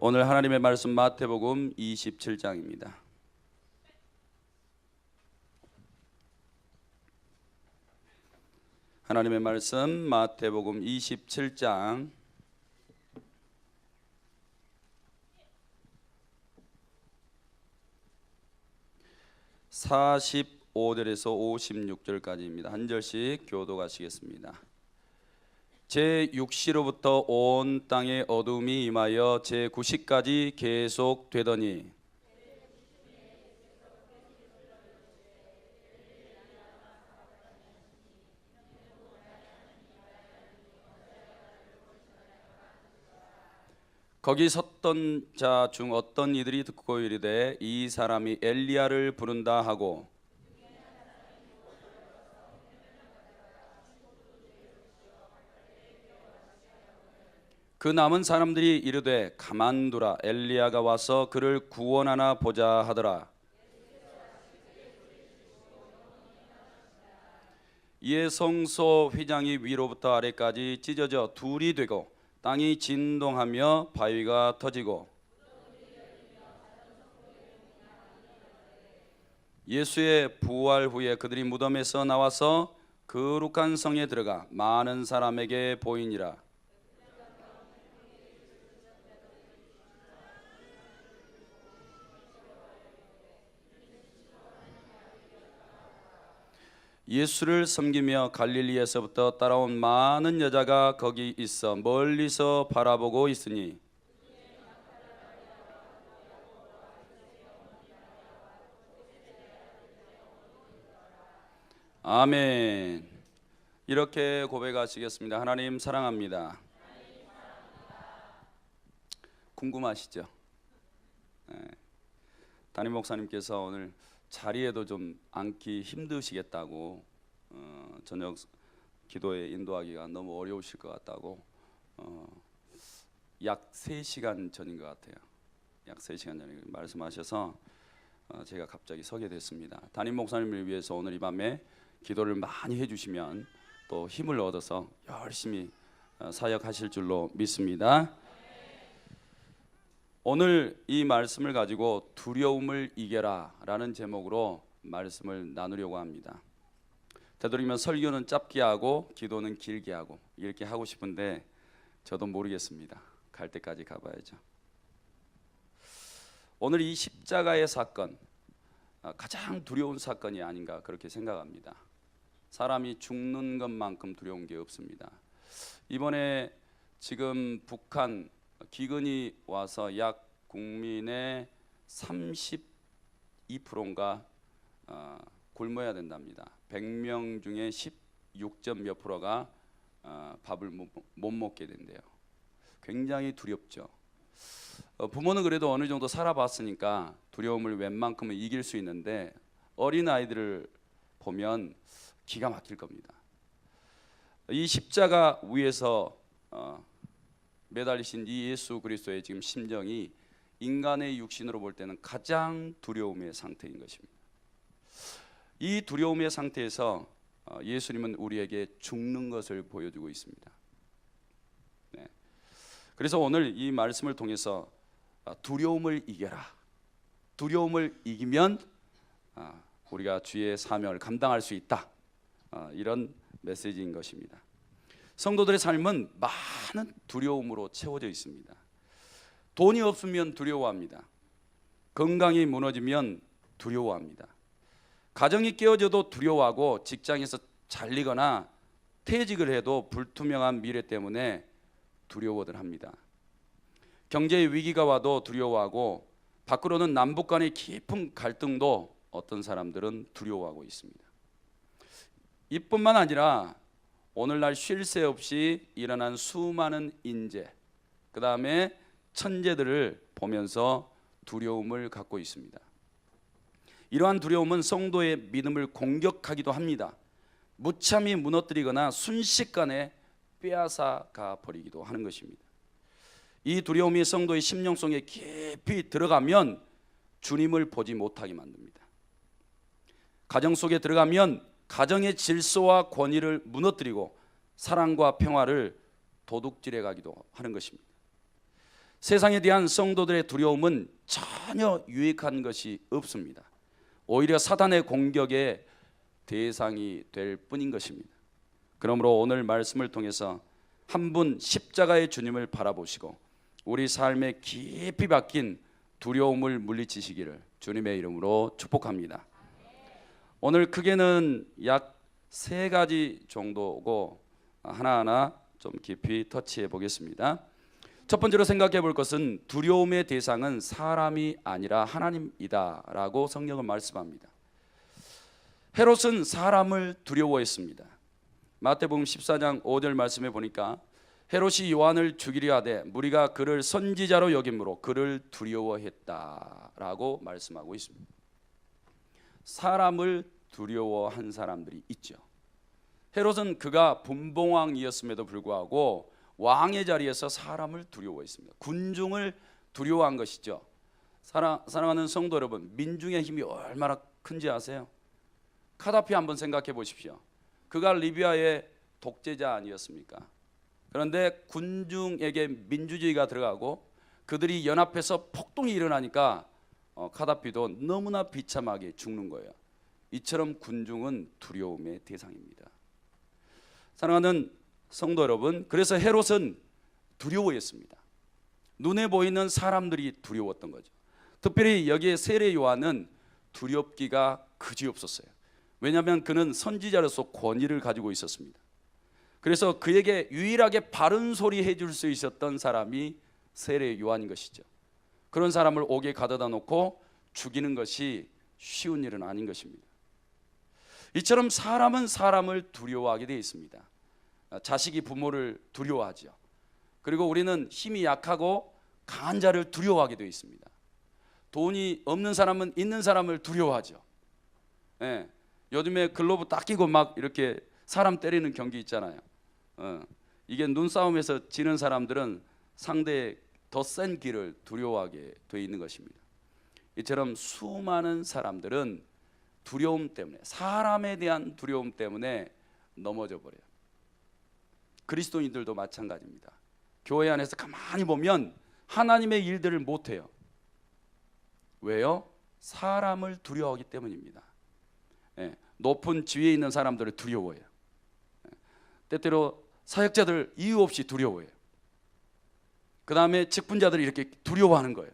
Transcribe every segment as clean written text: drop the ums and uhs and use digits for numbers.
오늘 하나님의 말씀 마태복음 27장입니다. 하나님의 말씀 마태복음 27장 45절에서 56절까지입니다. 한 절씩 교독하시겠습니다. 제 6시로부터 온 땅에 어둠이 임하여 제 9시까지 계속 되더니 거기 섰던 자 중 어떤 이들이 듣고 이르되 이 사람이 엘리야를 부른다 하고 그 남은 사람들이 이르되 가만두라 엘리야가 와서 그를 구원하나 보자 하더라. 이에 성소 휘장이 위로부터 아래까지 찢어져 둘이 되고 땅이 진동하며 바위가 터지고 예수의 부활 후에 그들이 무덤에서 나와서 거룩한 성에 들어가 많은 사람에게 보이니라. 예수를 섬기며 갈릴리에서부터 따라온 많은 여자가 거기 있어 멀리서 바라보고 있으니 아멘. 이렇게 고백하시겠습니다. 하나님 사랑합니다. 궁금하시죠? 네. 담임 목사님께서 오늘 자리에도 좀 앉기 힘드시겠다고 저녁 기도에 인도하기가 너무 어려우실 것 같다고 약 3시간 전인 것 같아요. 약 3시간 전에 말씀하셔서 제가 갑자기 서게 됐습니다. 담임 목사님을 위해서 오늘 이 밤에 기도를 많이 해주시면 또 힘을 얻어서 열심히 사역하실 줄로 믿습니다. 오늘 이 말씀을 가지고 두려움을 이겨라 라는 제목으로 말씀을 나누려고 합니다. 되도록이면 설교는 짧게 하고 기도는 길게 하고 이렇게 하고 싶은데 저도 모르겠습니다. 갈 때까지 가봐야죠. 오늘 이 십자가의 사건 가장 두려운 사건이 아닌가 그렇게 생각합니다. 사람이 죽는 것만큼 두려운 게 없습니다. 이번에 지금 북한 기근이 와서 약 국민의 32%인가 굶어야 된답니다. 100명 중에 16점 몇 프로가 밥을 못 먹게 된대요. 굉장히 두렵죠. 부모는 그래도 어느 정도 살아봤으니까 두려움을 웬만큼은 이길 수 있는데 어린 아이들을 보면 기가 막힐 겁니다. 이 십자가 위에서 매달리신 이 예수 그리스도의 지금 심정이 인간의 육신으로 볼 때는 가장 두려움의 상태인 것입니다. 이 두려움의 상태에서 예수님은 우리에게 죽는 것을 보여주고 있습니다. 네. 그래서 오늘 이 말씀을 통해서 두려움을 이겨라. 두려움을 이기면 우리가 주의 사명을 감당할 수 있다. 이런 메시지인 것입니다. 성도들의 삶은 많은 두려움으로 채워져 있습니다. 돈이 없으면 두려워합니다. 건강이 무너지면 두려워합니다. 가정이 깨어져도 두려워하고 직장에서 잘리거나 퇴직을 해도 불투명한 미래 때문에 두려워들 합니다. 경제의 위기가 와도 두려워하고 밖으로는 남북 간의 깊은 갈등도 어떤 사람들은 두려워하고 있습니다. 이뿐만 아니라 오늘날 쉴 새 없이 일어난 수많은 인재, 그 다음에 천재들을 보면서 두려움을 갖고 있습니다. 이러한 두려움은 성도의 믿음을 공격하기도 합니다. 무참히 무너뜨리거나 순식간에 빼앗아가 버리기도 하는 것입니다. 이 두려움이 성도의 심령 속에 깊이 들어가면 주님을 보지 못하게 만듭니다. 가정 속에 들어가면 가정의 질서와 권위를 무너뜨리고 사랑과 평화를 도둑질해 가기도 하는 것입니다. 세상에 대한 성도들의 두려움은 전혀 유익한 것이 없습니다. 오히려 사단의 공격의 대상이 될 뿐인 것입니다. 그러므로 오늘 말씀을 통해서 한 분 십자가의 주님을 바라보시고 우리 삶에 깊이 박힌 두려움을 물리치시기를 주님의 이름으로 축복합니다. 오늘 크게는 약 3가지 정도고 하나하나 좀 깊이 터치해 보겠습니다. 첫 번째로 생각해 볼 것은 두려움의 대상은 사람이 아니라 하나님이다 라고 성경은 말씀합니다. 헤롯은 사람을 두려워했습니다. 마태복음 14장 5절 말씀에 보니까 헤롯이 요한을 죽이려 하되 무리가 그를 선지자로 여김으로 그를 두려워했다라고 말씀하고 있습니다. 사람을 두려워한 사람들이 있죠. 헤롯은 그가 분봉왕이었음에도 불구하고 왕의 자리에서 사람을 두려워했습니다. 군중을 두려워한 것이죠. 사랑하는 성도 여러분, 민중의 힘이 얼마나 큰지 아세요? 카다피 한번 생각해 보십시오. 그가 리비아의 독재자 아니었습니까? 그런데 군중에게 민주주의가 들어가고 그들이 연합해서 폭동이 일어나니까 카다피도 너무나 비참하게 죽는 거예요. 이처럼 군중은 두려움의 대상입니다. 사랑하는 성도 여러분, 그래서 헤롯은 두려워했습니다. 눈에 보이는 사람들이 두려웠던 거죠. 특별히 여기에 세례 요한은 두렵기가 그지없었어요. 왜냐하면 그는 선지자로서 권위를 가지고 있었습니다. 그래서 그에게 유일하게 바른 소리 해줄 수 있었던 사람이 세례 요한인 것이죠. 그런 사람을 옥에 가져다 놓고 죽이는 것이 쉬운 일은 아닌 것입니다. 이처럼 사람은 사람을 두려워하게 되어 있습니다. 자식이 부모를 두려워하죠. 그리고 우리는 힘이 약하고 강한 자를 두려워하게 되어 있습니다. 돈이 없는 사람은 있는 사람을 두려워하죠. 예, 요즘에 글로브 딱 끼고 막 이렇게 사람 때리는 경기 있잖아요. 이게 눈싸움에서 지는 사람들은 상대의 더 센 길을 두려워하게 되어 있는 것입니다. 이처럼 수많은 사람들은 두려움 때문에, 사람에 대한 두려움 때문에 넘어져 버려요. 그리스도인들도 마찬가지입니다. 교회 안에서 가만히 보면 하나님의 일들을 못해요. 왜요? 사람을 두려워하기 때문입니다. 높은 지위에 있는 사람들을 두려워해요. 때때로 사역자들 이유 없이 두려워해요. 그 다음에 직분자들이 이렇게 두려워하는 거예요.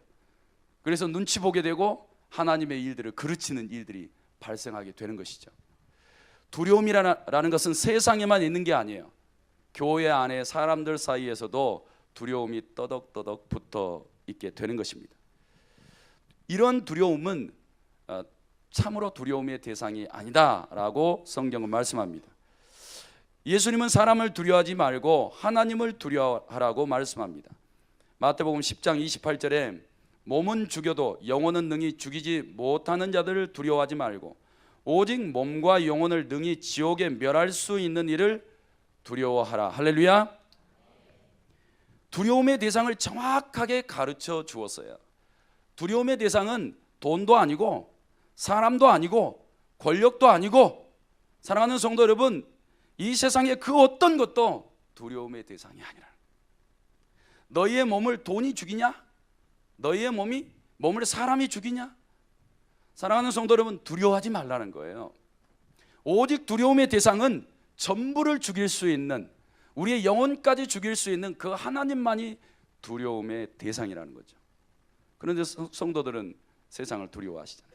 그래서 눈치 보게 되고 하나님의 일들을 그르치는 일들이 발생하게 되는 것이죠. 두려움이라는 것은 세상에만 있는 게 아니에요. 교회 안에 사람들 사이에서도 두려움이 떠덕떠덕 붙어 있게 되는 것입니다. 이런 두려움은 참으로 두려움의 대상이 아니다라고 성경은 말씀합니다. 예수님은 사람을 두려워하지 말고 하나님을 두려워하라고 말씀합니다. 마태복음 10장 28절에 몸은 죽여도 영혼은 능히 죽이지 못하는 자들을 두려워하지 말고 오직 몸과 영혼을 능히 지옥에 멸할 수 있는 이를 두려워하라. 할렐루야. 두려움의 대상을 정확하게 가르쳐 주었어요. 두려움의 대상은 돈도 아니고 사람도 아니고 권력도 아니고, 사랑하는 성도 여러분, 이 세상의 그 어떤 것도 두려움의 대상이 아니라. 너희의 몸을 돈이 죽이냐? 너희의 몸을 사람이 죽이냐? 사랑하는 성도 여러분, 두려워하지 말라는 거예요. 오직 두려움의 대상은 전부를 죽일 수 있는, 우리의 영혼까지 죽일 수 있는 그 하나님만이 두려움의 대상이라는 거죠. 그런데 성도들은 세상을 두려워하시잖아요.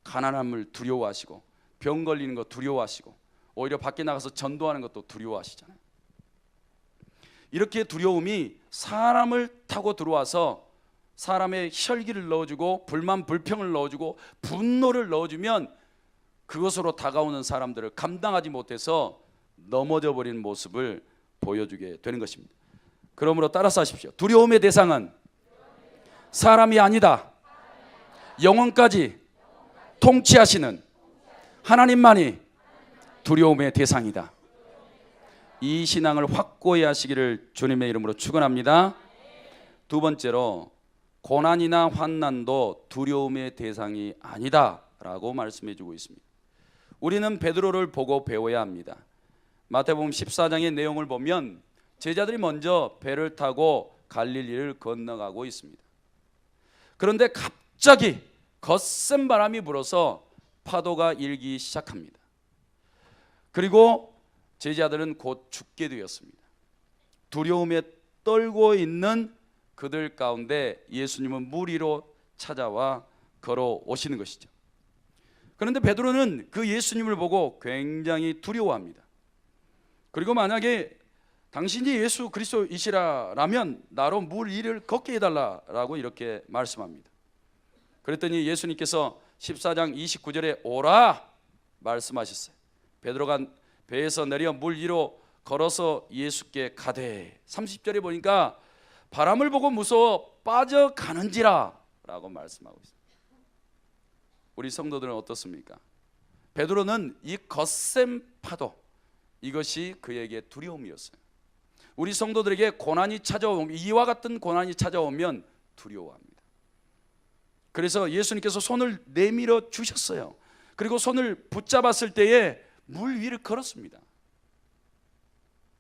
가난함을 두려워하시고 병 걸리는 거 두려워하시고 오히려 밖에 나가서 전도하는 것도 두려워하시잖아요. 이렇게 두려움이 사람을 타고 들어와서 사람의 혈기를 넣어주고 불만 불평을 넣어주고 분노를 넣어주면 그것으로 다가오는 사람들을 감당하지 못해서 넘어져 버린 모습을 보여주게 되는 것입니다. 그러므로 따라서 하십시오. 두려움의 대상은 사람이 아니다. 영혼까지 통치하시는 하나님만이 두려움의 대상이다. 이 신앙을 확고히 하시기를 주님의 이름으로 축원합니다. 두 번째로, 고난이나 환난도 두려움의 대상이 아니다라고 말씀해 주고 있습니다. 우리는 베드로를 보고 배워야 합니다. 마태복음 14장의 내용을 보면 제자들이 먼저 배를 타고 갈릴리를 건너가고 있습니다. 그런데 갑자기 거센 바람이 불어서 파도가 일기 시작합니다. 그리고 제자들은 곧 죽게 되었습니다. 두려움에 떨고 있는 그들 가운데 예수님은 물 위로 찾아와 걸어오시는 것이죠. 그런데 베드로는 그 예수님을 보고 굉장히 두려워합니다. 그리고 만약에 당신이 예수 그리스도이시라면 나로 물 위를 걷게 해달라라고 이렇게 말씀합니다. 그랬더니 예수님께서 14장 29절에 오라 말씀하셨어요. 베드로가 배에서 내려 물 위로 걸어서 예수께 가되, 30절에 보니까 바람을 보고 무서워 빠져가는지라 라고 말씀하고 있습니다. 우리 성도들은 어떻습니까? 베드로는 이 거센 파도, 이것이 그에게 두려움이었어요. 우리 성도들에게 고난이 찾아오면, 이와 같은 고난이 찾아오면 두려워합니다. 그래서 예수님께서 손을 내밀어 주셨어요. 그리고 손을 붙잡았을 때에 물 위를 걸었습니다.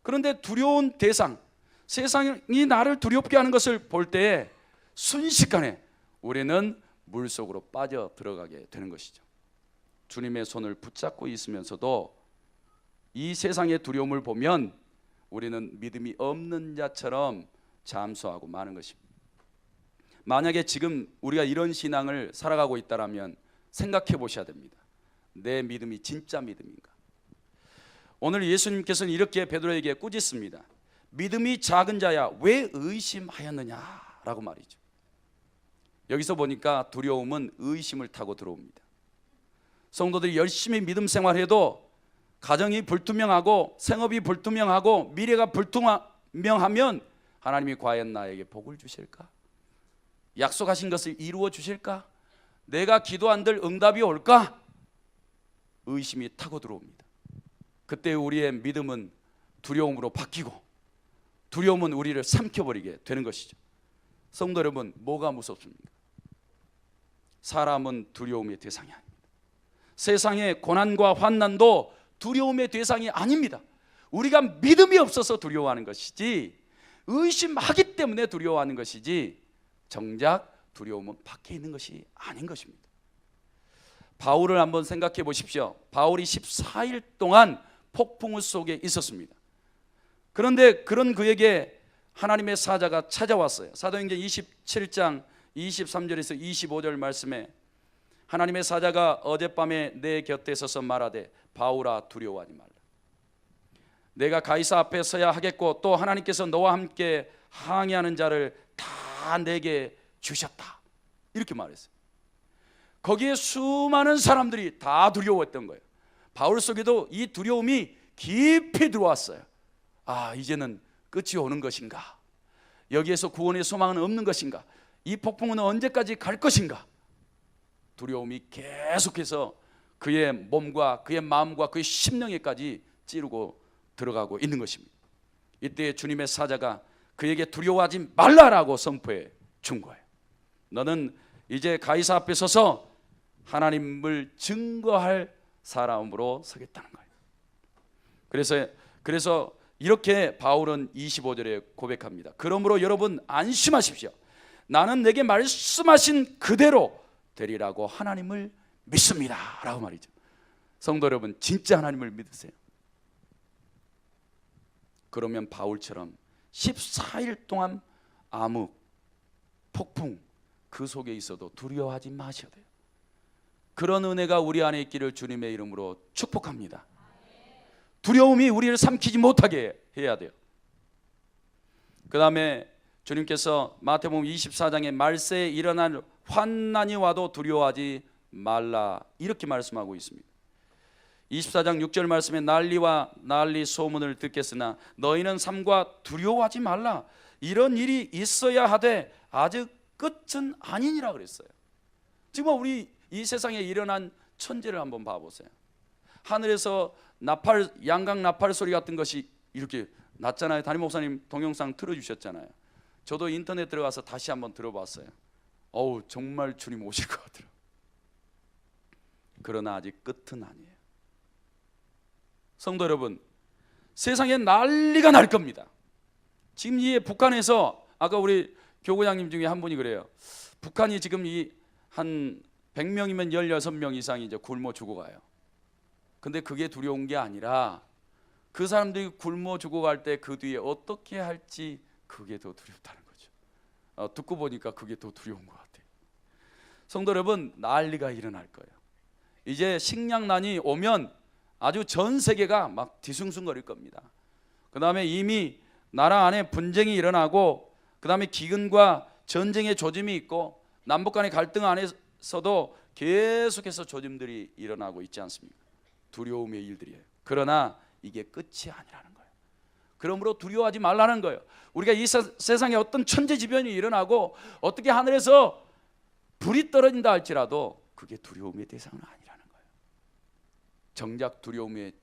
그런데 두려운 대상, 세상이 나를 두렵게 하는 것을 볼 때에 순식간에 우리는 물속으로 빠져 들어가게 되는 것이죠. 주님의 손을 붙잡고 있으면서도 이 세상의 두려움을 보면 우리는 믿음이 없는 자처럼 잠수하고 마는 것입니다. 만약에 지금 우리가 이런 신앙을 살아가고 있다면 생각해 보셔야 됩니다. 내 믿음이 진짜 믿음인가? 오늘 예수님께서는 이렇게 베드로에게 꾸짖습니다. 믿음이 작은 자야 왜 의심하였느냐라고 말이죠. 여기서 보니까 두려움은 의심을 타고 들어옵니다. 성도들이 열심히 믿음 생활해도 가정이 불투명하고 생업이 불투명하고 미래가 불투명하면 하나님이 과연 나에게 복을 주실까? 약속하신 것을 이루어 주실까? 내가 기도한들 응답이 올까? 의심이 타고 들어옵니다. 그때 우리의 믿음은 두려움으로 바뀌고 두려움은 우리를 삼켜버리게 되는 것이죠. 성도 여러분, 뭐가 무섭습니까? 사람은 두려움의 대상이 아닙니다. 세상의 고난과 환난도 두려움의 대상이 아닙니다. 우리가 믿음이 없어서 두려워하는 것이지, 의심하기 때문에 두려워하는 것이지, 정작 두려움은 밖에 있는 것이 아닌 것입니다. 바울을 한번 생각해 보십시오. 바울이 14일 동안 폭풍우 속에 있었습니다. 그런데 그런 그에게 하나님의 사자가 찾아왔어요. 사도행전 27장 23절에서 25절 말씀에 하나님의 사자가 어젯밤에 내 곁에 서서 말하되 바울아 두려워하지 말라. 내가 가이사 앞에 서야 하겠고 또 하나님께서 너와 함께 항의하는 자를 다 내게 주셨다. 이렇게 말했어요. 거기에 수많은 사람들이 다 두려워했던 거예요. 바울 속에도 이 두려움이 깊이 들어왔어요. 아, 이제는 끝이 오는 것인가? 여기에서 구원의 소망은 없는 것인가? 이 폭풍은 언제까지 갈 것인가? 두려움이 계속해서 그의 몸과 그의 마음과 그의 심령에까지 찌르고 들어가고 있는 것입니다. 이때 주님의 사자가 그에게 두려워하지 말라라고 선포해 준 거예요. 너는 이제 가이사 앞에 서서 하나님을 증거할 사람으로 서겠다는 거예요. 그래서 이렇게 바울은 25절에 고백합니다. 그러므로 여러분 안심하십시오. 나는 내게 말씀하신 그대로 되리라고 하나님을 믿습니다 라고 말이죠. 성도 여러분, 진짜 하나님을 믿으세요. 그러면 바울처럼 14일 동안 암흑, 폭풍 그 속에 있어도 두려워하지 마셔야 돼요. 그런 은혜가 우리 안에 있기를 주님의 이름으로 축복합니다. 두려움이 우리를 삼키지 못하게 해야 돼요. 그 다음에 주님께서 마태복음 24장에 말세에 일어날 환난이 와도 두려워하지 말라 이렇게 말씀하고 있습니다. 24장 6절 말씀에 난리와 난리 소문을 듣겠으나 너희는 삼가 두려워하지 말라. 이런 일이 있어야 하되 아직 끝은 아니니라 그랬어요. 지금 우리 이 세상에 일어난 천재를 한번 봐보세요. 하늘에서 나팔, 양각 나팔 소리 같은 것이 이렇게 났잖아요. 담임 목사님 동영상 틀어주셨잖아요. 저도 인터넷 들어가서 다시 한번 들어봤어요. 어우, 정말 주님 오실 것 같더라고요. 그러나 아직 끝은 아니에요. 성도 여러분, 세상에 난리가 날 겁니다. 지금 이 북한에서 아까 우리 교구장님 중에 한 분이 그래요. 북한이 지금 이 한 100명이면 16명 이상이 이제 굶어 죽어가요. 근데 그게 두려운 게 아니라 그 사람들이 굶어 죽어갈 때 그 뒤에 어떻게 할지 그게 더 두렵다는 거죠. 듣고 보니까 그게 더 두려운 것 같아요. 성도 여러분, 난리가 일어날 거예요. 이제 식량난이 오면 아주 전 세계가 막 뒤숭숭거릴 겁니다. 그 다음에 이미 나라 안에 분쟁이 일어나고, 그 다음에 기근과 전쟁의 조짐이 있고, 남북 간의 갈등 안에서도 계속해서 조짐들이 일어나고 있지 않습니까? 두려움의 일들이에요. 그러나 이게 끝이 아니라는 거예요. 그러므로 두려워하지 말라는 거예요. 우리가 이 세상에 어떤 천재지변이 일어나고 어떻게 하늘에서 불이 떨어진다 할지라도 그게 두려움의 대상은 아니라는 거예요. 정작 두려움의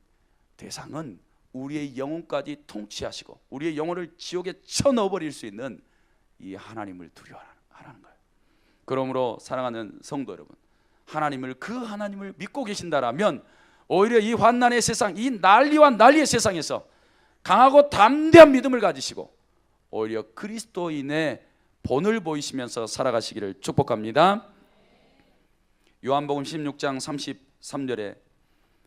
대상은 우리의 영혼까지 통치하시고 우리의 영혼을 지옥에 쳐넣어버릴 수 있는 이 하나님을 두려워하라는 거예요. 그러므로 사랑하는 성도 여러분, 하나님을, 그 하나님을 믿고 계신다라면 오히려 이 환난의 세상, 이 난리와 난리의 세상에서 강하고 담대한 믿음을 가지시고 오히려 그리스도인의 본을 보이시면서 살아가시기를 축복합니다. 요한복음 16장 33절에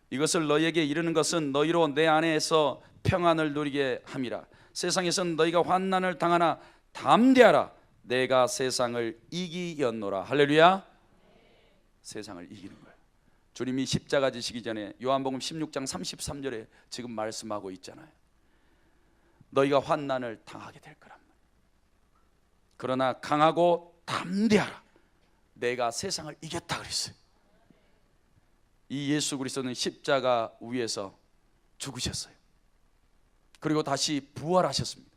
이것을 너희에게 이르는 것은 너희로 내 안에서 평안을 누리게 함이라. 세상에선 너희가 환난을 당하나 담대하라. 내가 세상을 이기었노라. 할렐루야. 세상을 이기는 거예요. 주님이 십자가 지시기 전에 요한복음 16장 33절에 지금 말씀하고 있잖아요. 너희가 환난을 당하게 될 거란 말이에요. 그러나 강하고 담대하라. 내가 세상을 이겼다 그랬어요. 이 예수 그리스도는 십자가 위에서 죽으셨어요. 그리고 다시 부활하셨습니다.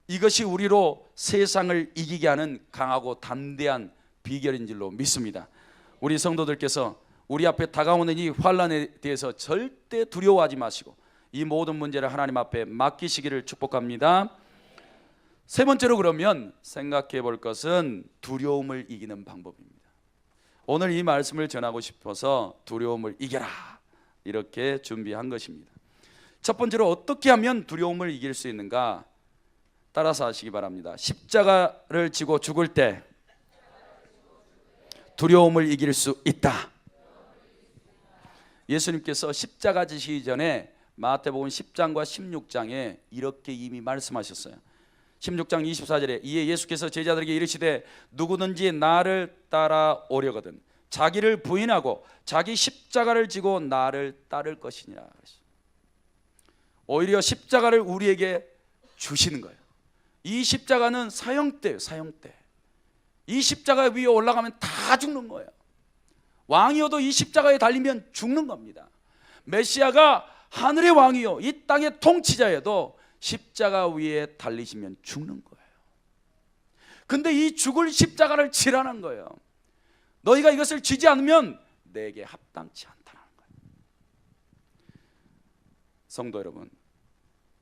이것이 우리로 세상을 이기게 하는 강하고 담대한 비결인 줄로 믿습니다. 우리 성도들께서 우리 앞에 다가오는 이 환난에 대해서 절대 두려워하지 마시고 이 모든 문제를 하나님 앞에 맡기시기를 축복합니다. 세 번째로 그러면 생각해 볼 것은 두려움을 이기는 방법입니다. 오늘 이 말씀을 전하고 싶어서 두려움을 이겨라 이렇게 준비한 것입니다. 첫 번째로 어떻게 하면 두려움을 이길 수 있는가? 따라서 하시기 바랍니다. 십자가를 지고 죽을 때 두려움을 이길 수 있다. 예수님께서 십자가 지시기 전에 마태복음 10장과 16장에 이렇게 이미 말씀하셨어요. 16장 24절에 이에 예수께서 제자들에게 이르시되 누구든지 나를 따라오려거든 자기를 부인하고 자기 십자가를 지고 나를 따를 것이니라. 오히려 십자가를 우리에게 주시는 거예요. 이 십자가는 사형대예요. 사형대. 이 십자가 위에 올라가면 다 죽는 거예요. 왕이어도 이 십자가에 달리면 죽는 겁니다. 메시아가 하늘의 왕이요 이 땅의 통치자여도 십자가 위에 달리시면 죽는 거예요. 근데 이 죽을 십자가를 지라는 거예요. 너희가 이것을 지지 않으면 내게 합당치 않다는 거예요. 성도 여러분,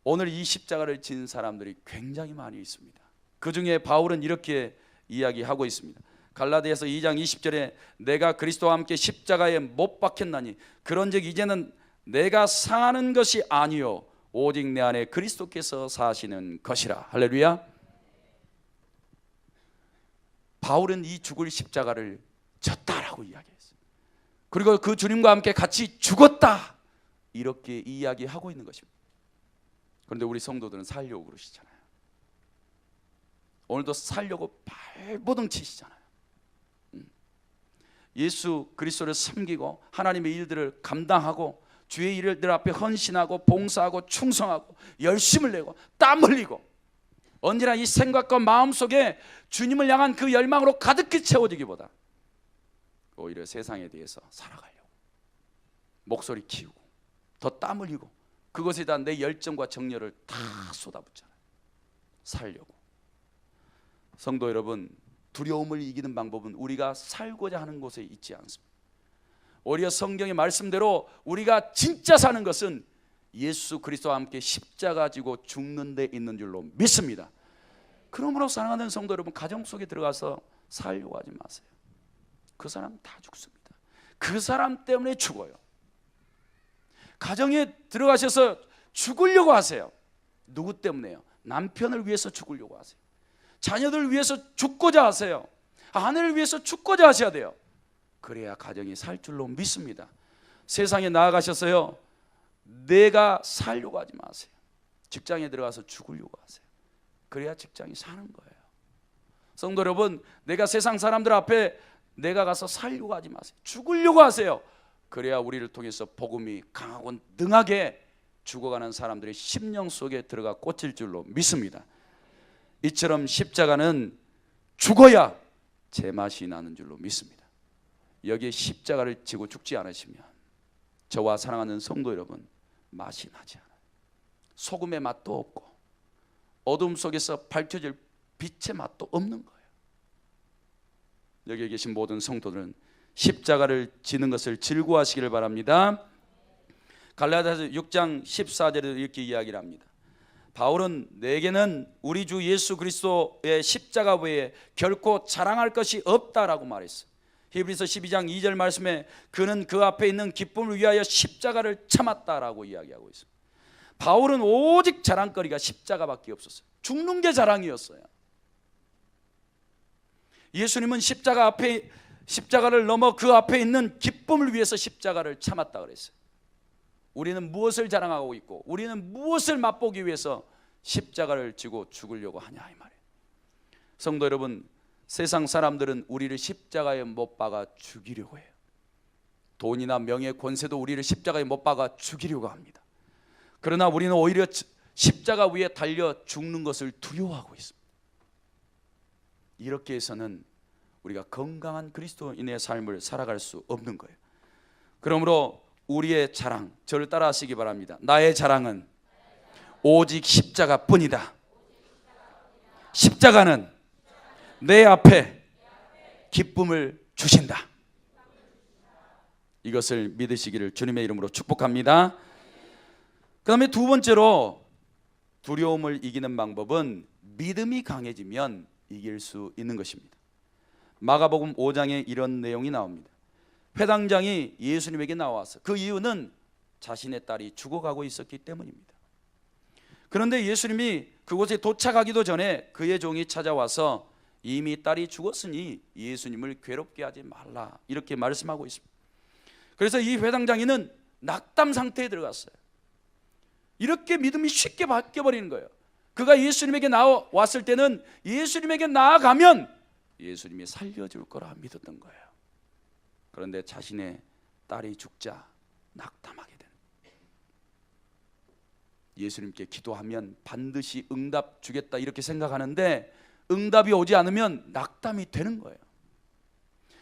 오늘 이 십자가를 진 사람들이 굉장히 많이 있습니다. 그 중에 바울은 이렇게 이야기하고 있습니다. 갈라디아서 2장 20절에 내가 그리스도와 함께 십자가에 못 박혔나니 그런즉 이제는 내가 사는 것이 아니요 오직 내 안에 그리스도께서 사시는 것이라. 할렐루야. 바울은 이 죽을 십자가를 졌다라고 이야기했어요. 그리고 그 주님과 함께 같이 죽었다 이렇게 이야기하고 있는 것입니다. 그런데 우리 성도들은 살려고 그러시잖아요. 오늘도 살려고 발버둥 치시잖아요. 예수 그리스도를 섬기고 하나님의 일들을 감당하고 주의 일들 앞에 헌신하고 봉사하고 충성하고 열심을 내고 땀 흘리고 언제나 이 생각과 마음속에 주님을 향한 그 열망으로 가득히 채워지기보다 오히려 세상에 대해서 살아가려고 목소리 키우고 더 땀 흘리고 그것에 대한 내 열정과 정열을 다 쏟아붓잖아요. 살려고. 성도 여러분, 두려움을 이기는 방법은 우리가 살고자 하는 곳에 있지 않습니다. 오히려 성경의 말씀대로 우리가 진짜 사는 것은 예수 그리스도와 함께 십자가 지고 죽는 데 있는 줄로 믿습니다. 그러므로 사랑하는 성도 여러분, 가정 속에 들어가서 살려고 하지 마세요. 그 사람 다 죽습니다. 그 사람 때문에 죽어요. 가정에 들어가셔서 죽으려고 하세요. 누구 때문에요? 남편을 위해서 죽으려고 하세요. 자녀들을 위해서 죽고자 하세요. 아내를 위해서 죽고자 하셔야 돼요. 그래야 가정이 살 줄로 믿습니다. 세상에 나아가셔서요, 내가 살려고 하지 마세요. 직장에 들어가서 죽으려고 하세요. 그래야 직장이 사는 거예요. 성도 여러분, 내가 세상 사람들 앞에 내가 가서 살려고 하지 마세요. 죽으려고 하세요. 그래야 우리를 통해서 복음이 강하고 능하게 죽어가는 사람들의 심령 속에 들어가 꽂힐 줄로 믿습니다. 이처럼 십자가는 죽어야 제맛이 나는 줄로 믿습니다. 여기에 십자가를 지고 죽지 않으시면 저와 사랑하는 성도 여러분, 맛이 나지 않아요. 소금의 맛도 없고 어둠 속에서 밝혀질 빛의 맛도 없는 거예요. 여기에 계신 모든 성도들은 십자가를 지는 것을 즐거워하시기를 바랍니다. 갈라디아서 6장 14절에 이렇게 이야기를 합니다. 바울은 내게는 우리 주 예수 그리스도의 십자가 외에 결코 자랑할 것이 없다라고 말했어요. 히브리서 12장 2절 말씀에 그는 그 앞에 있는 기쁨을 위하여 십자가를 참았다라고 이야기하고 있습니다. 바울은 오직 자랑거리가 십자가밖에 없었어요. 죽는 게 자랑이었어요. 예수님은 십자가를 넘어 그 앞에 있는 기쁨을 위해서 십자가를 참았다 그랬어요. 우리는 무엇을 자랑하고 있고 우리는 무엇을 맛보기 위해서 십자가를 지고 죽으려고 하냐 이 말이에요. 성도 여러분, 세상 사람들은 우리를 십자가에 못 박아 죽이려고 해요. 돈이나 명예, 권세도 우리를 십자가에 못 박아 죽이려고 합니다. 그러나 우리는 오히려 십자가 위에 달려 죽는 것을 두려워하고 있습니다. 이렇게 해서는 우리가 건강한 그리스도인의 삶을 살아갈 수 없는 거예요. 그러므로 우리의 자랑, 저를 따라 하시기 바랍니다. 나의 자랑은 오직 십자가뿐이다. 십자가는 내 앞에 기쁨을 주신다. 이것을 믿으시기를 주님의 이름으로 축복합니다. 그 다음에 두 번째로 두려움을 이기는 방법은 믿음이 강해지면 이길 수 있는 것입니다. 마가복음 5장에 이런 내용이 나옵니다. 회당장이 예수님에게 나와서, 그 이유는 자신의 딸이 죽어가고 있었기 때문입니다. 그런데 예수님이 그곳에 도착하기도 전에 그의 종이 찾아와서 이미 딸이 죽었으니 예수님을 괴롭게 하지 말라 이렇게 말씀하고 있습니다. 그래서 이 회당장이는 낙담 상태에 들어갔어요. 이렇게 믿음이 쉽게 바뀌어버리는 거예요. 그가 예수님에게 나왔을 때는 예수님에게 나아가면 예수님이 살려줄 거라 믿었던 거예요. 그런데 자신의 딸이 죽자 낙담하게 되는 거예요. 예수님께 기도하면 반드시 응답 주겠다 이렇게 생각하는데 응답이 오지 않으면 낙담이 되는 거예요.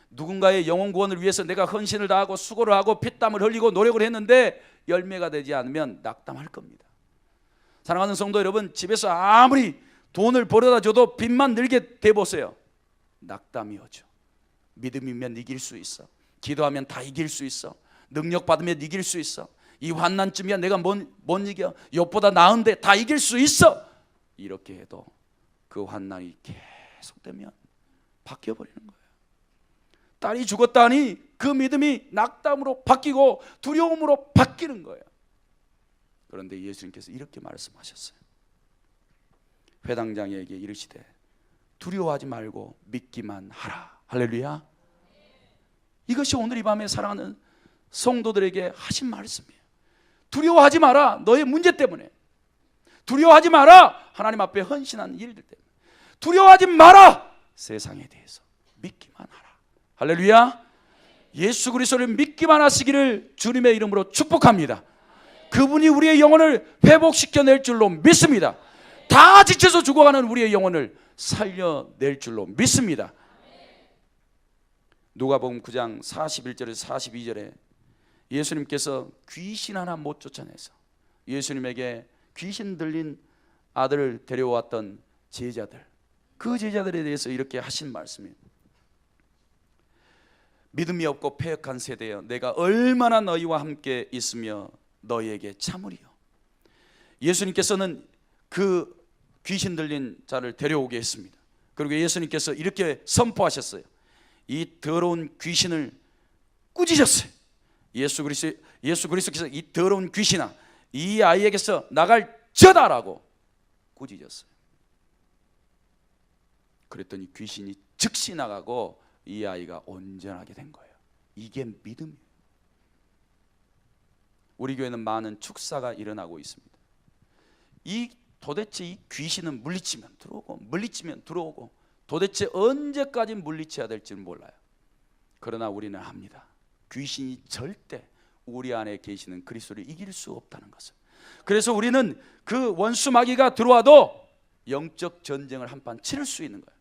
누군가의 영혼 구원을 위해서 내가 헌신을 다하고 수고를 하고 피땀을 흘리고 노력을 했는데 열매가 되지 않으면 낙담할 겁니다. 사랑하는 성도 여러분, 집에서 아무리 돈을 벌어다 줘도 빚만 늘게 돼보세요. 낙담이 오죠. 믿음이면 이길 수 있어. 기도하면 다 이길 수 있어. 능력 받으면 이길 수 있어. 이 환난쯤이야 내가 못 이겨. 욕보다 나은데 다 이길 수 있어. 이렇게 해도 그 환난이 계속되면 바뀌어버리는 거예요. 딸이 죽었다니 그 믿음이 낙담으로 바뀌고 두려움으로 바뀌는 거예요. 그런데 예수님께서 이렇게 말씀하셨어요. 회당장에게 이르시되 두려워하지 말고 믿기만 하라. 할렐루야. 이것이 오늘 이 밤에 사랑하는 성도들에게 하신 말씀이에요. 두려워하지 마라. 너의 문제 때문에. 두려워하지 마라. 하나님 앞에 헌신한 일들 때문에. 두려워하지 마라. 세상에 대해서 믿기만 하라. 할렐루야. 예수 그리스도를 믿기만 하시기를 주님의 이름으로 축복합니다. 그분이 우리의 영혼을 회복시켜낼 줄로 믿습니다. 다 지쳐서 죽어가는 우리의 영혼을 살려낼 줄로 믿습니다. 누가복음 9장 41절에서 42절에 예수님께서 귀신 하나 못 쫓아내서 예수님에게 귀신 들린 아들을 데려왔던 제자들, 그 제자들에 대해서 이렇게 하신 말씀이에요. 믿음이 없고 패역한 세대여, 내가 얼마나 너희와 함께 있으며 너희에게 참으리요. 예수님께서는 그 귀신 들린 자를 데려오게 했습니다. 그리고 예수님께서 이렇게 선포하셨어요. 이 더러운 귀신을 꾸짖으셨어요. 예수 그리스도께서 이 더러운 귀신아, 이 아이에게서 나갈 저다라고 꾸짖었어요. 그랬더니 귀신이 즉시 나가고 이 아이가 온전하게 된 거예요. 이게 믿음이에요. 우리 교회는 많은 축사가 일어나고 있습니다. 도대체 이 귀신은 물리치면 들어오고 물리치면 들어오고 도대체 언제까지 물리쳐야 될지는 몰라요. 그러나 우리는 합니다. 귀신이 절대 우리 안에 계시는 그리스도를 이길 수 없다는 것을. 그래서 우리는 그 원수 마귀가 들어와도 영적 전쟁을 한판 치를 수 있는 거예요.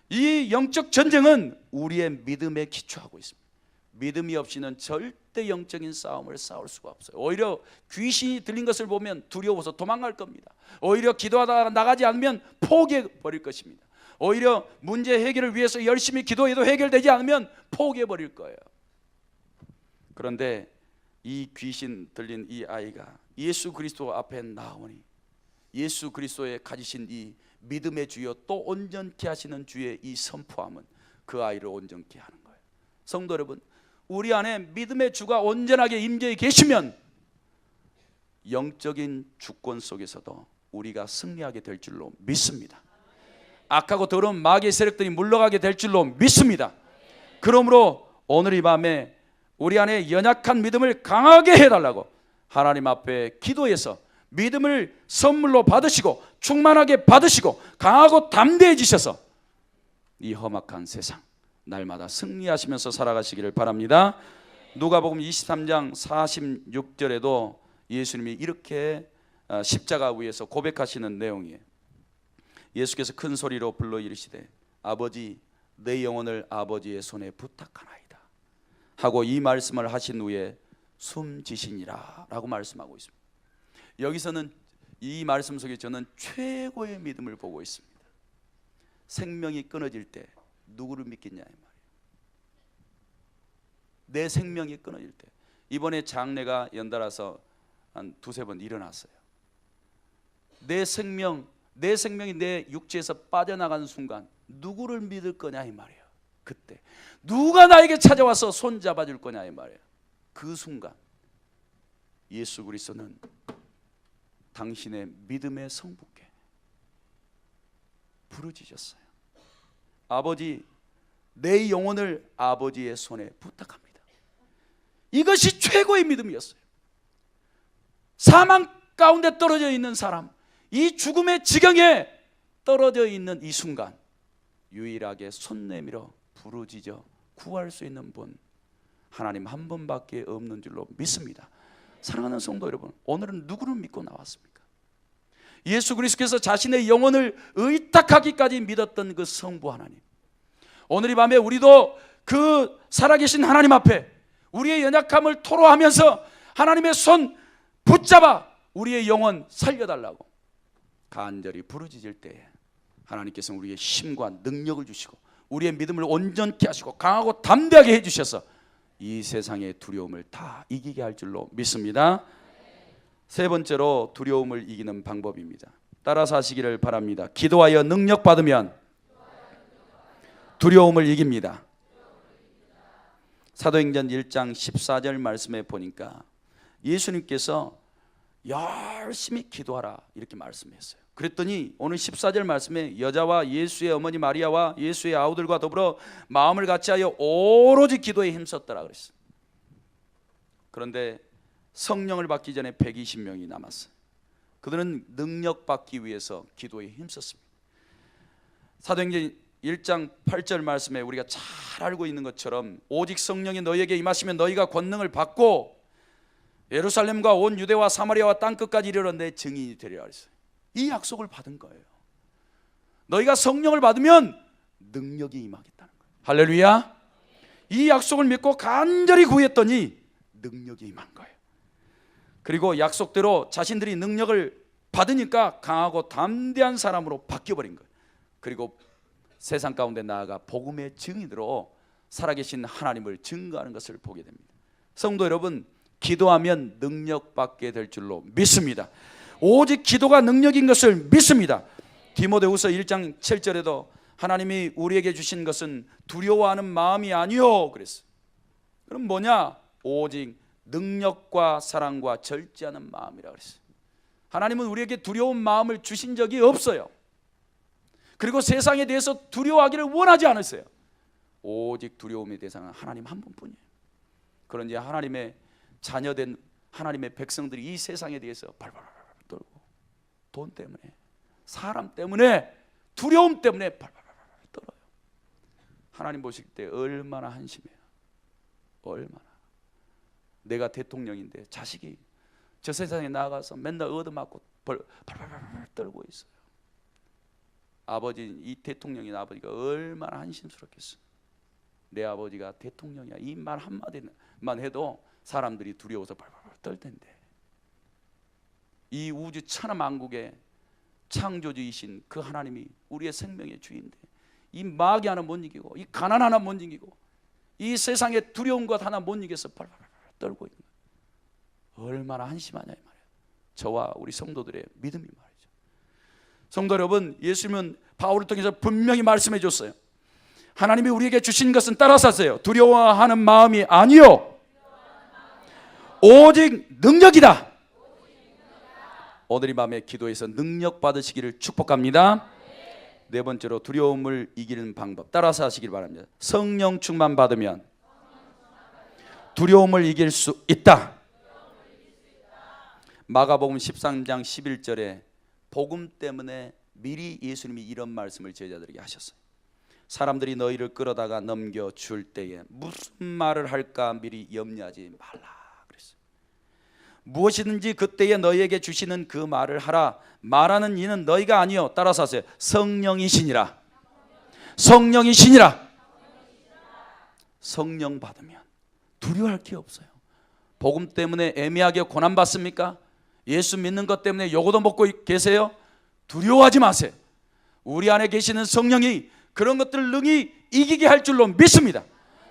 이 영적 전쟁은 우리의 믿음에 기초하고 있습니다. 믿음이 없이는 절대 영적인 싸움을 싸울 수가 없어요. 오히려 귀신이 들린 것을 보면 두려워서 도망갈 겁니다. 오히려 기도하다가 나가지 않으면 포기해 버릴 것입니다. 오히려 문제 해결을 위해서 열심히 기도해도 해결되지 않으면 포기해 버릴 거예요. 그런데 이 귀신 들린 이 아이가 예수 그리스도 앞에 나오니 예수 그리스도의 가지신 이 믿음의 주여 또 온전케 하시는 주의 이 선포함은 그 아이를 온전케 하는 거예요. 성도 여러분, 우리 안에 믿음의 주가 온전하게 임재해 계시면 영적인 주권 속에서도 우리가 승리하게 될 줄로 믿습니다. 악하고 더러운 마귀의 세력들이 물러가게 될 줄로 믿습니다. 그러므로 오늘 이 밤에 우리 안에 연약한 믿음을 강하게 해달라고 하나님 앞에 기도해서 믿음을 선물로 받으시고 충만하게 받으시고 강하고 담대해지셔서 이 험악한 세상 날마다 승리하시면서 살아가시기를 바랍니다. 누가복음 23장 46절에도 예수님이 이렇게 십자가 위에서 고백하시는 내용이에요. 예수께서 큰 소리로 불러 이르시되 아버지 내 영혼을 아버지의 손에 부탁하나이다 하고 이 말씀을 하신 후에 숨지시니라 라고 말씀하고 있습니다. 여기서는 이 말씀 속에 저는 최고의 믿음을 보고 있습니다. 생명이 끊어질 때 누구를 믿겠냐 이 말이에요. 내 생명이 끊어질 때. 이번에 장례가 연달아서 한 두세 번 일어났어요. 내 생명이 내 육체에서 빠져나가는 순간 누구를 믿을 거냐 이 말이에요. 그때 누가 나에게 찾아와서 손 잡아줄 거냐 이 말이에요. 그 순간 예수 그리스도는 당신의 믿음의 성부께 부르짖었어요. 아버지 내 영혼을 아버지의 손에 부탁합니다. 이것이 최고의 믿음이었어요. 사망 가운데 떨어져 있는 사람, 이 죽음의 지경에 떨어져 있는 이 순간 유일하게 손 내밀어 부르짖어 구할 수 있는 분 하나님 한 분밖에 없는 줄로 믿습니다. 사랑하는 성도 여러분, 오늘은 누구를 믿고 나왔습니까? 예수 그리스도께서 자신의 영혼을 의탁하기까지 믿었던 그 성부 하나님, 오늘 이 밤에 우리도 그 살아계신 하나님 앞에 우리의 연약함을 토로하면서 하나님의 손 붙잡아 우리의 영혼 살려달라고 간절히 부르짖을 때에 하나님께서는 우리의 힘과 능력을 주시고 우리의 믿음을 온전케 하시고 강하고 담대하게 해주셔서 이 세상의 두려움을 다 이기게 할 줄로 믿습니다. 세 번째로 두려움을 이기는 방법입니다. 따라서 하시기를 바랍니다. 기도하여 능력 받으면 두려움을 이깁니다. 사도행전 1장 14절 말씀에 보니까 예수님께서 열심히 기도하라 이렇게 말씀했어요. 그랬더니 오늘 14절 말씀에 여자와 예수의 어머니 마리아와 예수의 아우들과 더불어 마음을 같이하여 오로지 기도에 힘썼더라 그랬어요. 그런데 성령을 받기 전에 120명이 남았어요. 그들은 능력 받기 위해서 기도에 힘썼습니다. 사도행전 1장 8절 말씀에 우리가 잘 알고 있는 것처럼 오직 성령이 너희에게 임하시면 너희가 권능을 받고 예루살렘과 온 유대와 사마리아와 땅끝까지 이르러 내 증인이 되리라 그랬어요. 이 약속을 받은 거예요. 너희가 성령을 받으면 능력이 임하겠다는 거예요. 할렐루야. 이 약속을 믿고 간절히 구했더니 능력이 임한 거예요. 그리고 약속대로 자신들이 능력을 받으니까 강하고 담대한 사람으로 바뀌어버린 거예요. 그리고 세상 가운데 나아가 복음의 증인으로 살아계신 하나님을 증거하는 것을 보게 됩니다. 성도 여러분, 기도하면 능력받게 될 줄로 믿습니다. 오직 기도가 능력인 것을 믿습니다. 디모데후서 1장 7절에도 하나님이 우리에게 주신 것은 두려워하는 마음이 아니요 그랬어요. 그럼 뭐냐? 오직 능력과 사랑과 절제하는 마음이라 그랬어요. 하나님은 우리에게 두려운 마음을 주신 적이 없어요. 그리고 세상에 대해서 두려워하기를 원하지 않았어요. 오직 두려움의 대상은 하나님 한 분뿐이에요. 그런지 하나님의 자녀된 하나님의 백성들이 이 세상에 대해서 발발 떨고, 돈 때문에, 사람 때문에, 두려움 때문에 발발 떨어요. 하나님 보실 때 얼마나 한심해요. 얼마나. 내가 대통령인데 자식이 저 세상에 나가서 맨날 얻어맞고 발발 떨고 있어요. 아버지, 이 대통령인 아버지가 얼마나 한심스럽겠어요. 내 아버지가 대통령이야, 이 말 한마디만 해도 사람들이 두려워서 발발 떨 텐데, 이 우주 천하만국의 창조주이신 그 하나님이 우리의 생명의 주인데, 이 마귀 하나 못 이기고, 이 가난 하나 못 이기고, 이 세상의 두려운 것 하나 못 이겨서 발발 떨고 있는 거예요. 얼마나 한심하냐 이 말이에요. 저와 우리 성도들의 믿음이 말이죠. 성도 여러분, 예수님은 바울을 통해서 분명히 말씀해 줬어요. 하나님이 우리에게 주신 것은 따라서 하세요. 두려워하는 마음이 아니요, 오직 능력이다. 오늘 이 밤에 기도해서 능력 받으시기를 축복합니다. 네 번째로 두려움을 이기는 방법, 따라서 하시길 바랍니다. 성령 충만 받으면 두려움을 이길 수 있다. 마가복음 13장 11절에 복음 때문에 미리 예수님이 이런 말씀을 제자들에게 하셨어요. 사람들이 너희를 끌어다가 넘겨줄 때에 무슨 말을 할까 미리 염려하지 말라 그랬어요. 무엇이든지 그때에 너희에게 주시는 그 말을 하라. 말하는 이는 너희가 아니요, 따라서 하세요. 성령이시니라. 성령이시니라. 성령 받으면 두려워할 게 없어요. 복음 때문에 애매하게 고난받습니까? 예수 믿는 것 때문에 요거도 먹고 계세요? 두려워하지 마세요. 우리 안에 계시는 성령이 그런 것들을 능히 이기게 할 줄로 믿습니다.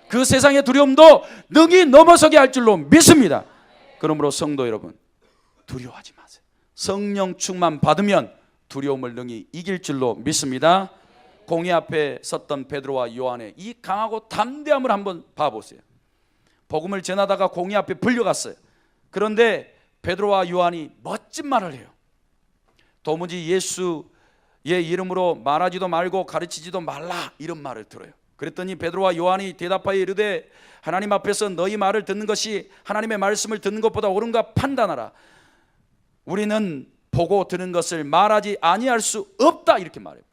그 세상의 두려움도 능히 넘어서게 할 줄로 믿습니다. 그러므로 성도 여러분, 두려워하지 마세요. 성령 충만 받으면 두려움을 능히 이길 줄로 믿습니다. 공회 앞에 섰던 베드로와 요한의 이 강하고 담대함을 한번 봐보세요. 복음을 전하다가 공회 앞에 불려갔어요. 그런데 베드로와 요한이 멋진 말을 해요. 도무지 예수의 이름으로 말하지도 말고 가르치지도 말라, 이런 말을 들어요. 그랬더니 베드로와 요한이 대답하여 이르되 하나님 앞에서 너희 말을 듣는 것이 하나님의 말씀을 듣는 것보다 옳은가 판단하라. 우리는 보고 들은 것을 말하지 아니할 수 없다, 이렇게 말해요.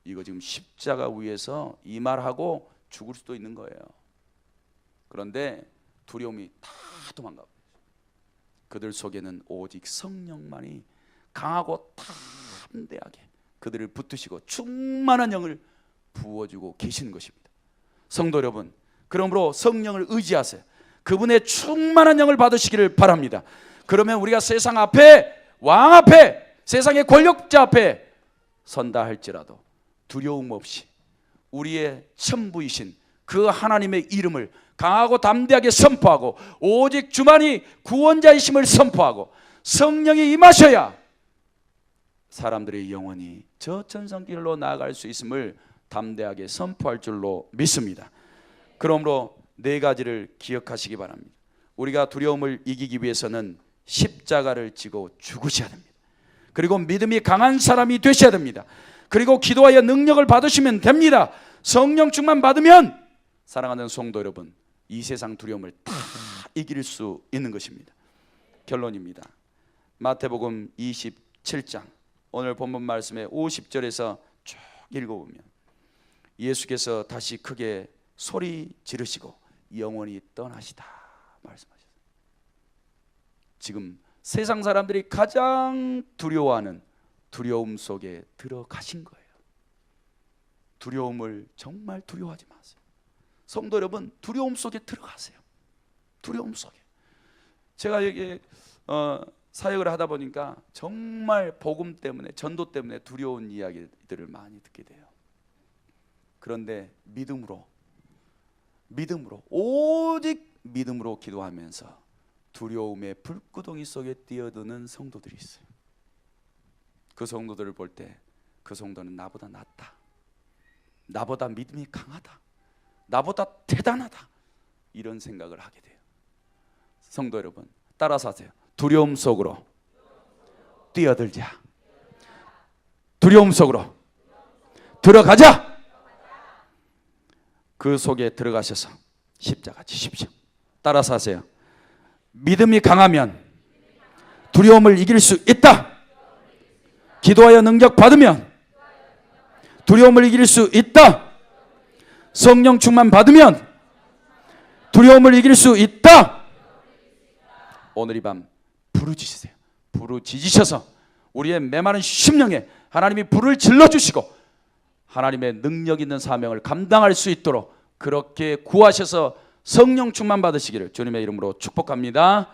이거 지금 십자가 위에서 이 말하고 죽을 수도 있는 거예요. 그런데 두려움이 다 도망가. 그들 속에는 오직 성령만이 강하고 담대하게 그들을 붙드시고 충만한 영을 부어주고 계시는 것입니다. 성도 여러분, 그러므로 성령을 의지하세요. 그분의 충만한 영을 받으시기를 바랍니다. 그러면 우리가 세상 앞에, 왕 앞에, 세상의 권력자 앞에 선다 할지라도 두려움 없이 우리의 천부이신 그 하나님의 이름을 강하고 담대하게 선포하고 오직 주만이 구원자이심을 선포하고 성령이 임하셔야 사람들의 영혼이 저 천성길로 나아갈 수 있음을 담대하게 선포할 줄로 믿습니다. 그러므로 네 가지를 기억하시기 바랍니다. 우리가 두려움을 이기기 위해서는 십자가를 지고 죽으셔야 됩니다. 그리고 믿음이 강한 사람이 되셔야 됩니다. 그리고 기도하여 능력을 받으시면 됩니다. 성령 충만 받으면, 사랑하는 성도 여러분, 이 세상 두려움을 다 이길 수 있는 것입니다. 결론입니다. 마태복음 27장 오늘 본문 말씀의 50절에서 쭉 읽어보면 예수께서 다시 크게 소리 지르시고 영원히 떠나시다 말씀하셨어요. 지금 세상 사람들이 가장 두려워하는 두려움 속에 들어가신 거예요. 두려움을 정말 두려워하지 마세요. 성도 여러분, 두려움 속에 들어가세요. 두려움 속에. 제가 여기 사역을 하다 보니까 정말 복음 때문에, 전도 때문에 두려운 이야기들을 많이 듣게 돼요. 그런데 믿음으로 오직 믿음으로 기도하면서 두려움의 불구덩이 속에 뛰어드는 성도들이 있어요. 그 성도들을 볼 때 그 성도는 나보다 낫다, 나보다 믿음이 강하다, 나보다 대단하다, 이런 생각을 하게 돼요. 성도 여러분, 따라서 하세요. 두려움 속으로 뛰어들자. 두려움 속으로 들어가자. 그 속에 들어가셔서 십자가 지십시오. 따라서 하세요. 믿음이 강하면 두려움을 이길 수 있다. 기도하여 능력 받으면 두려움을 이길 수 있다. 성령 충만 받으면 두려움을 이길 수 있다. 오늘 이 밤 부르짖으세요. 부르짖으셔서 우리의 메마른 심령에 하나님이 불을 질러주시고 하나님의 능력 있는 사명을 감당할 수 있도록 그렇게 구하셔서 성령 충만 받으시기를 주님의 이름으로 축복합니다.